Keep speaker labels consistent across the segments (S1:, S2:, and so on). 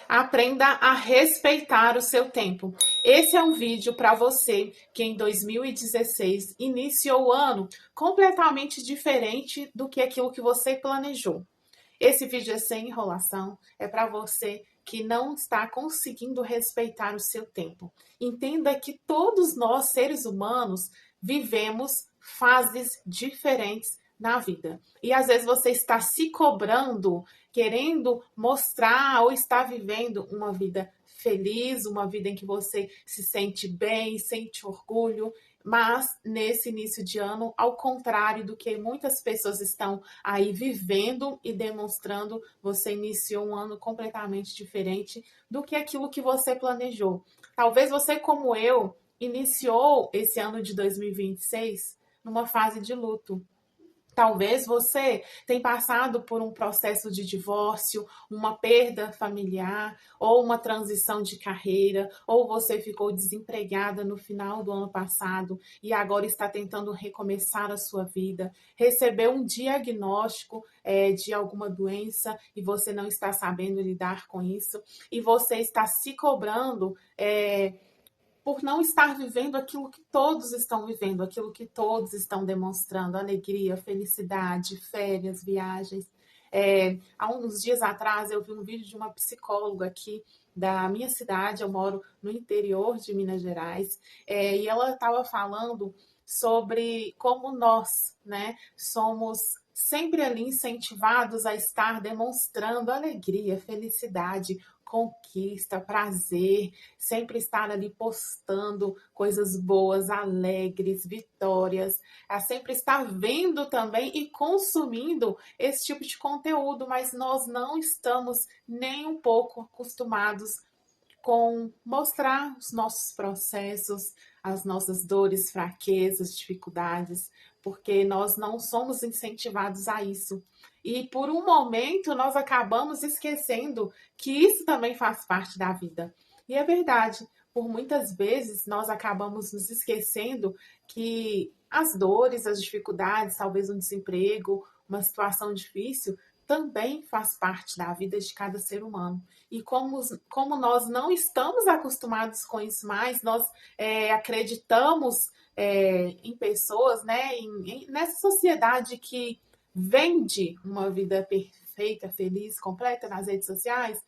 S1: Aprenda a respeitar o seu tempo. Esse é um vídeo para você que em 2016 iniciou o ano completamente diferente do que aquilo que você planejou. Esse vídeo é sem enrolação, é para você que não está conseguindo respeitar o seu tempo. Entenda que todos nós, seres humanos, vivemos fases diferentes na vida. E às vezes você está se cobrando, querendo mostrar ou está vivendo uma vida feliz, uma vida em que você se sente bem, sente orgulho, mas nesse início de ano, ao contrário do que muitas pessoas estão aí vivendo e demonstrando, você iniciou um ano completamente diferente do que aquilo que você planejou. Talvez você, como eu, iniciou esse ano de 2026 numa fase de luto. Talvez você tenha passado por um processo de divórcio, uma perda familiar, ou uma transição de carreira, ou você ficou desempregada no final do ano passado e agora está tentando recomeçar a sua vida, recebeu um diagnóstico de alguma doença e você não está sabendo lidar com isso, e você está se cobrando. Por não estar vivendo aquilo que todos estão vivendo, aquilo que todos estão demonstrando, alegria, felicidade, férias, viagens. Há uns dias atrás eu vi um vídeo de uma psicóloga aqui da minha cidade, eu moro no interior de Minas Gerais, e ela estava falando sobre como nós, né, somos sempre ali incentivados a estar demonstrando alegria, felicidade, conquista, prazer, sempre estar ali postando coisas boas, alegres, vitórias, a sempre estar vendo também e consumindo esse tipo de conteúdo, mas nós não estamos nem um pouco acostumados com mostrar os nossos processos, as nossas dores, fraquezas, dificuldades, porque nós não somos incentivados a isso. E por um momento nós acabamos esquecendo que isso também faz parte da vida. E é verdade, por muitas vezes nós acabamos nos esquecendo que as dores, as dificuldades, talvez um desemprego, uma situação difícil, também faz parte da vida de cada ser humano. E como nós não estamos acostumados com isso mais, nós acreditamos em pessoas, né, nessa sociedade que vende uma vida perfeita, feliz, completa nas redes sociais,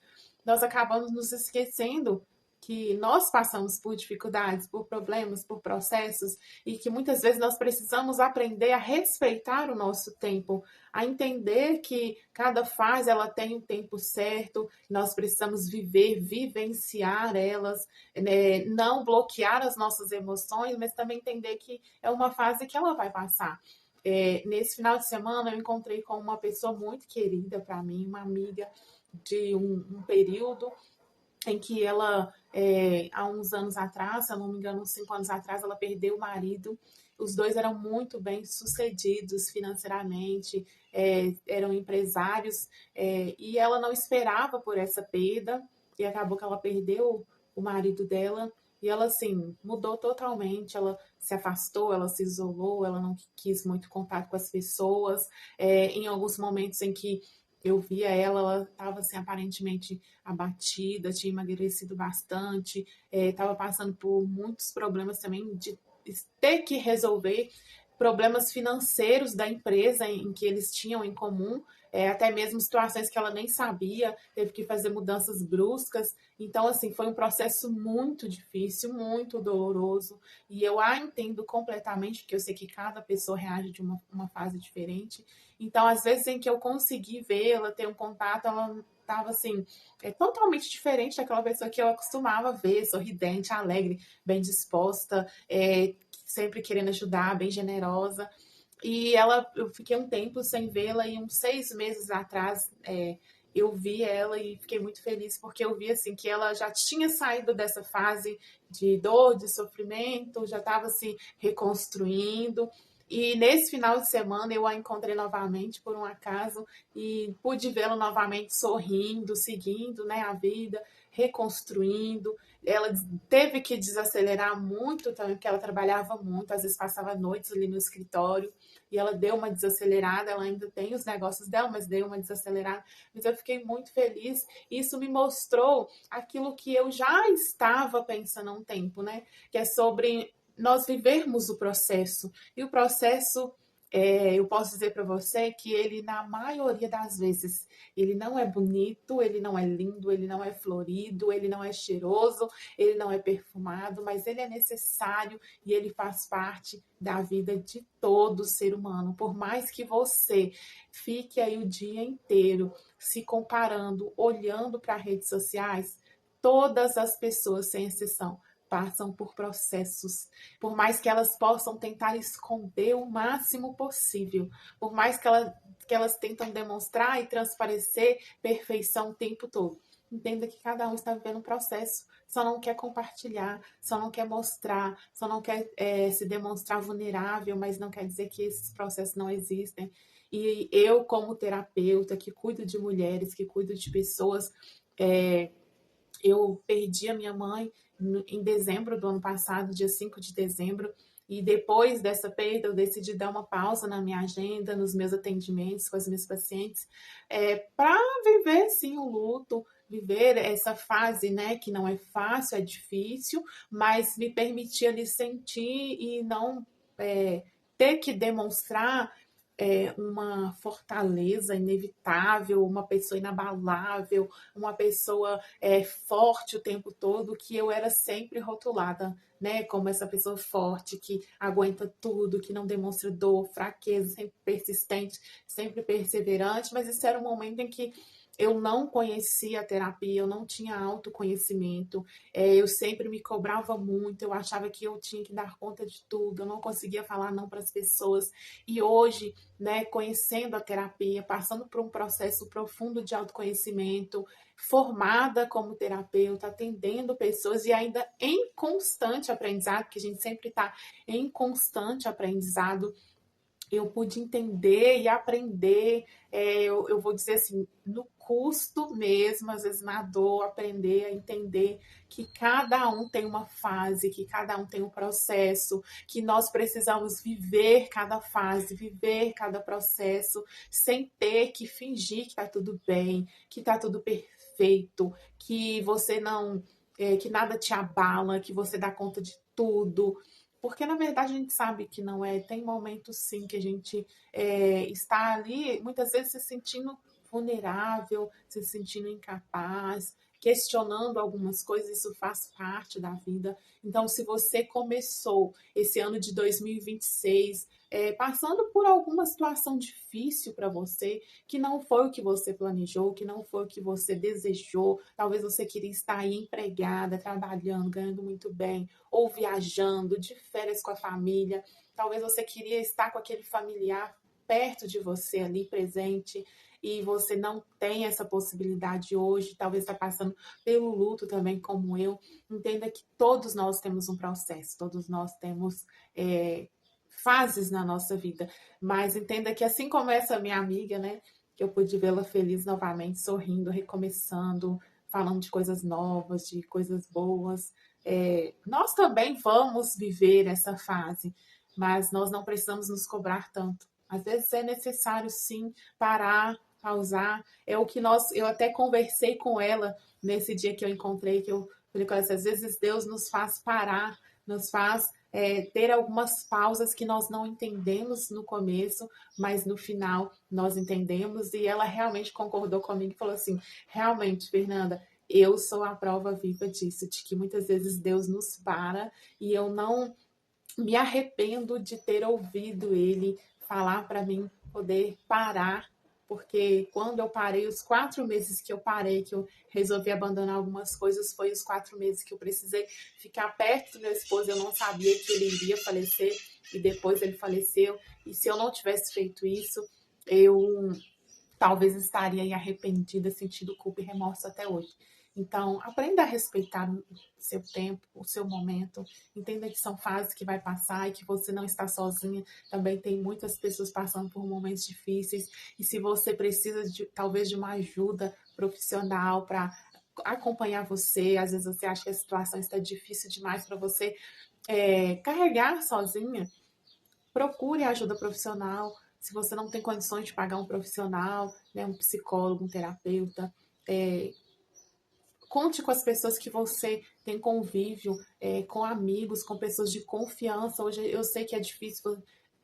S1: nós acabamos nos esquecendo que nós passamos por dificuldades, por problemas, por processos e que muitas vezes nós precisamos aprender a respeitar o nosso tempo, a entender que cada fase ela tem um tempo certo, nós precisamos viver, vivenciar elas, né? Não bloquear as nossas emoções, mas também entender que é uma fase que ela vai passar. Nesse final de semana eu encontrei com uma pessoa muito querida para mim, uma amiga de um período em que ela, há uns anos atrás, se eu não me engano, uns 5 anos atrás, ela perdeu o marido. Os dois eram muito bem sucedidos financeiramente, eram empresários, e ela não esperava por essa perda, e acabou que ela perdeu o marido dela, e ela, assim, mudou totalmente, ela se afastou, ela se isolou, ela não quis muito contato com as pessoas, em alguns momentos em que eu via ela, ela estava assim, aparentemente abatida, tinha emagrecido bastante, estava passando por muitos problemas também de ter que resolver problemas financeiros da empresa em que eles tinham em comum, até mesmo situações que ela nem sabia, teve que fazer mudanças bruscas. Então, assim, foi um processo muito difícil, muito doloroso, e eu a entendo completamente, porque eu sei que cada pessoa reage de uma fase diferente. Então, às vezes em que eu consegui vê-la, ter um contato, ela estava assim, totalmente diferente daquela pessoa que eu acostumava ver, sorridente, alegre, bem disposta, sempre querendo ajudar, bem generosa. E ela, eu fiquei um tempo sem vê-la e uns 6 meses atrás eu vi ela e fiquei muito feliz porque eu vi assim que ela já tinha saído dessa fase de dor, de sofrimento, já estava se reconstruindo. E nesse final de semana eu a encontrei novamente por um acaso e pude vê-la novamente sorrindo, seguindo, né, a vida, reconstruindo. Ela teve que desacelerar muito também, porque ela trabalhava muito, às vezes passava noites ali no escritório. e ela deu uma desacelerada, ela ainda tem os negócios dela, mas deu uma desacelerada. Mas eu fiquei muito feliz. Isso me mostrou aquilo que eu já estava pensando há um tempo, né? Que é sobre nós vivermos o processo. E o processo, eu posso dizer para você que ele, na maioria das vezes, ele não é bonito, ele não é lindo, ele não é florido, ele não é cheiroso, ele não é perfumado, mas ele é necessário e ele faz parte da vida de todo ser humano. Por mais que você fique aí o dia inteiro se comparando, olhando para redes sociais, todas as pessoas, sem exceção, passam por processos, por mais que elas possam tentar esconder o máximo possível, por mais que elas tentam demonstrar e transparecer perfeição o tempo todo. Entenda que cada um está vivendo um processo, só não quer compartilhar, só não quer mostrar, só não quer se demonstrar vulnerável, mas não quer dizer que esses processos não existem. E eu, como terapeuta, que cuido de mulheres, que cuido de pessoas, é, eu perdi a minha mãe em dezembro do ano passado, dia 5 de dezembro, e depois dessa perda eu decidi dar uma pausa na minha agenda, nos meus atendimentos com as minhas pacientes, para viver sim o luto, viver essa fase, né, que não é fácil, é difícil, mas me permitir ali sentir e não ter que demonstrar uma fortaleza inevitável, uma pessoa inabalável, uma pessoa forte o tempo todo, que eu era sempre rotulada, né, como essa pessoa forte, que aguenta tudo, que não demonstra dor, fraqueza, sempre persistente, sempre perseverante, mas isso era um momento em que eu não conhecia a terapia, eu não tinha autoconhecimento, eu sempre me cobrava muito, eu achava que eu tinha que dar conta de tudo, eu não conseguia falar não para as pessoas. E hoje, né, conhecendo a terapia, passando por um processo profundo de autoconhecimento, formada como terapeuta, atendendo pessoas e ainda em constante aprendizado, porque a gente sempre está em constante aprendizado, eu pude entender e aprender, eu vou dizer assim, no custo mesmo, às vezes na dor, aprender a entender que cada um tem uma fase, que cada um tem um processo, que nós precisamos viver cada fase, viver cada processo, sem ter que fingir que está tudo bem, que está tudo perfeito, que você não, que nada te abala, que você dá conta de tudo. Porque na verdade a gente sabe que não é. Tem momentos sim que a gente está ali, muitas vezes se sentindo vulnerável, se sentindo incapaz, questionando algumas coisas, isso faz parte da vida. Então, se você começou esse ano de 2026 passando por alguma situação difícil para você, que não foi o que você planejou, que não foi o que você desejou, talvez você queria estar aí empregada, trabalhando, ganhando muito bem, ou viajando, de férias com a família. Talvez você queria estar com aquele familiar perto de você ali, presente, e você não tem essa possibilidade hoje, talvez está passando pelo luto também, como eu. Entenda que todos nós temos um processo, todos nós temos fases na nossa vida, mas entenda que assim como essa minha amiga, né, que eu pude vê-la feliz novamente, sorrindo, recomeçando, falando de coisas novas, de coisas boas, nós também vamos viver essa fase, mas nós não precisamos nos cobrar tanto. Às vezes é necessário sim parar, pausar. É o que eu até conversei com ela nesse dia que eu encontrei, que eu falei com ela, às vezes Deus nos faz parar, nos faz ter algumas pausas que nós não entendemos no começo, mas no final nós entendemos. E ela realmente concordou comigo e falou assim: realmente, Fernanda, eu sou a prova viva disso, de que muitas vezes Deus nos para e eu não me arrependo de ter ouvido Ele falar para mim poder parar, porque quando eu parei, os 4 meses que eu parei, que eu resolvi abandonar algumas coisas, foi os 4 meses que eu precisei ficar perto do meu esposo. Eu não sabia que ele iria falecer e depois ele faleceu. E se eu não tivesse feito isso, eu talvez estaria aí arrependida, sentindo culpa e remorso até hoje. Então, aprenda a respeitar o seu tempo, o seu momento. Entenda que são fases que vai passar e que você não está sozinha. Também tem muitas pessoas passando por momentos difíceis. E se você precisa talvez de uma ajuda profissional para acompanhar você, às vezes você acha que a situação está difícil demais para você carregar sozinha, procure ajuda profissional. Se você não tem condições de pagar um profissional, né, um psicólogo, um terapeuta, conte com as pessoas que você tem convívio, com amigos, com pessoas de confiança. Hoje eu sei que é difícil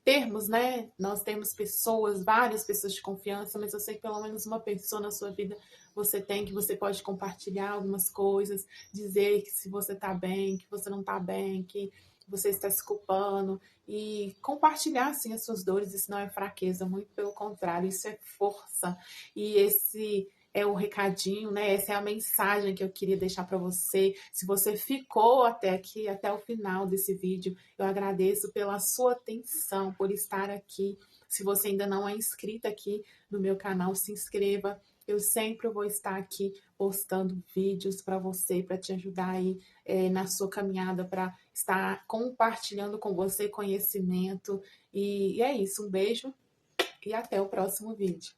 S1: termos, né? Nós temos pessoas, várias pessoas de confiança, mas eu sei que pelo menos uma pessoa na sua vida você tem, que você pode compartilhar algumas coisas, dizer que se você tá bem, que você não tá bem, que você está se culpando, e compartilhar assim as suas dores. Isso não é fraqueza, muito pelo contrário, isso é força. E esse é o recadinho, né? Essa é a mensagem que eu queria deixar para você. Se você ficou até aqui, até o final desse vídeo, eu agradeço pela sua atenção, por estar aqui. Se você ainda não é inscrito aqui no meu canal, se inscreva. Eu sempre vou estar aqui postando vídeos para você, para te ajudar aí na sua caminhada, para estar compartilhando com você conhecimento. E é isso, um beijo e até o próximo vídeo.